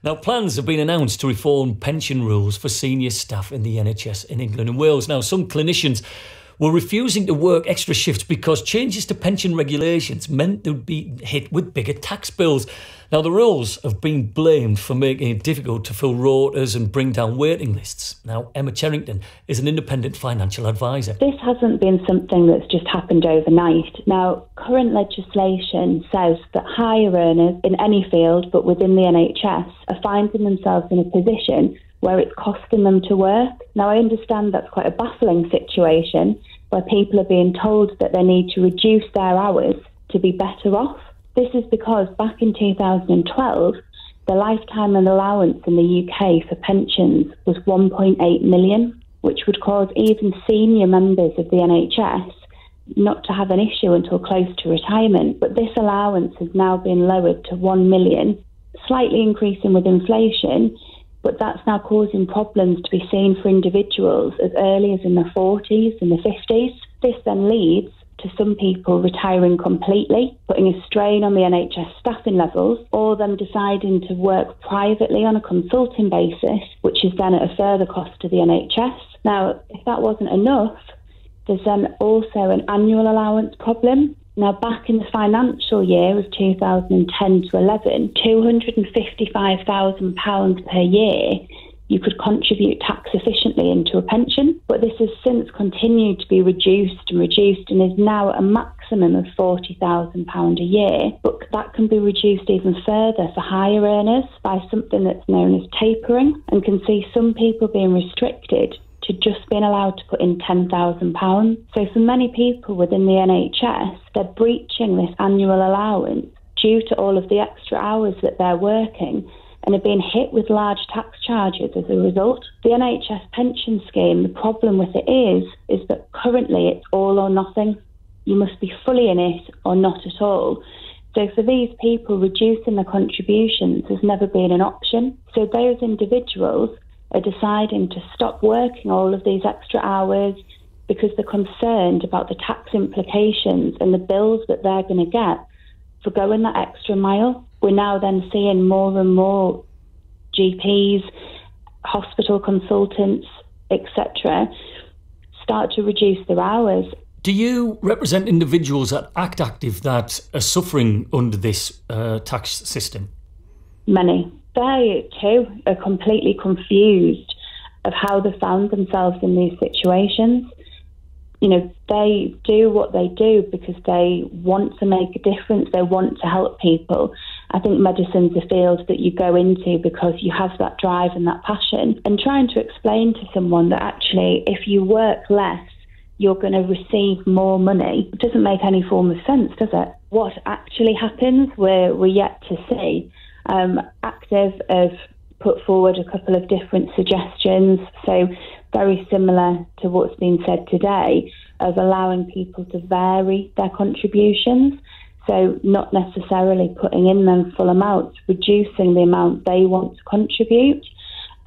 Now, plans have been announced to reform pension rules for senior staff in the NHS in England and Wales. Now, some clinicians were refusing to work extra shifts because changes to pension regulations meant they'd be hit with bigger tax bills. Now, the rules have been blamed for making it difficult to fill rotas and bring down waiting lists. Now, Emma Cherrington is an independent financial advisor. This hasn't been something that's just happened overnight. Now, current legislation says that higher earners in any field, but within the NHS, are finding themselves in a position where it's costing them to work. Now, I understand that's quite a baffling situation where people are being told that they need to reduce their hours to be better off. This is because back in 2012, the lifetime allowance in the UK for pensions was 1.8 million, which would cause even senior members of the NHS not to have an issue until close to retirement. But this allowance has now been lowered to 1 million, slightly increasing with inflation, but that's now causing problems to be seen for individuals as early as in the 40s and the 50s. This then leads to some people retiring completely, putting a strain on the NHS staffing levels, or them deciding to work privately on a consulting basis, which is then at a further cost to the NHS. Now, if that wasn't enough, there's then also an annual allowance problem. Now, back in the financial year of 2010 to 11, £255,000 per year, you could contribute tax efficiently into a pension. But this has since continued to be reduced and is now a maximum of £40,000 a year. But that can be reduced even further for higher earners by something that's known as tapering, and can see some people being restricted to just being allowed to put in £10,000. So for many people within the NHS, they're breaching this annual allowance due to all of the extra hours that they're working and are being hit with large tax charges as a result. The NHS pension scheme, the problem with it is that currently it's all or nothing. You must be fully in it or not at all. So for these people, reducing their contributions has never been an option. So those individuals are deciding to stop working all of these extra hours because they're concerned about the tax implications and the bills that they're going to get for going that extra mile. We're now then seeing more and more GPs, hospital consultants, etc., start to reduce their hours. Do you represent individuals at Act Active that are suffering under this tax system? Many. They too are completely confused of how they found themselves in these situations. You know, they do what they do because they want to make a difference. They want to help people. I think medicine's a field that you go into because you have that drive and that passion. And trying to explain to someone that actually if you work less, you're going to receive more money, it doesn't make any form of sense, does it? What actually happens, we're yet to see. Active have put forward a couple of different suggestions, so very similar to what's been said today, of allowing people to vary their contributions, so not necessarily putting in them full amounts, reducing the amount they want to contribute.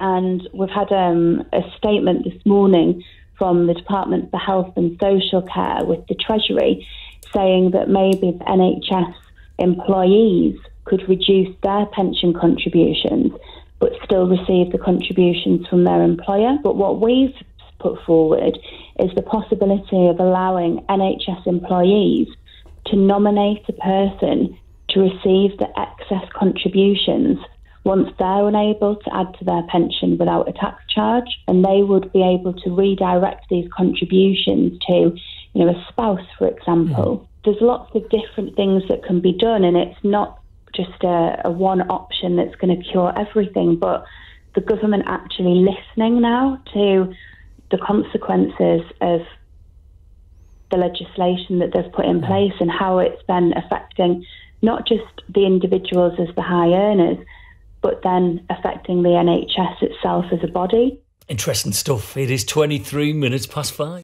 And we've had a statement this morning from the Department for Health and Social Care with the Treasury saying that maybe the NHS employees could reduce their pension contributions but still receive the contributions from their employer. But what we've put forward is the possibility of allowing NHS employees to nominate a person to receive the excess contributions once they're unable to add to their pension without a tax charge, and they would be able to redirect these contributions to, a spouse, for example. There's lots of different things that can be done, and it's not just a one option that's going to cure everything, but the government actually listening now to the consequences of the legislation that they've put in place and how it's been affecting not just the individuals as the high earners, but then affecting the NHS itself as a body. Interesting stuff. It is 23 minutes past 5.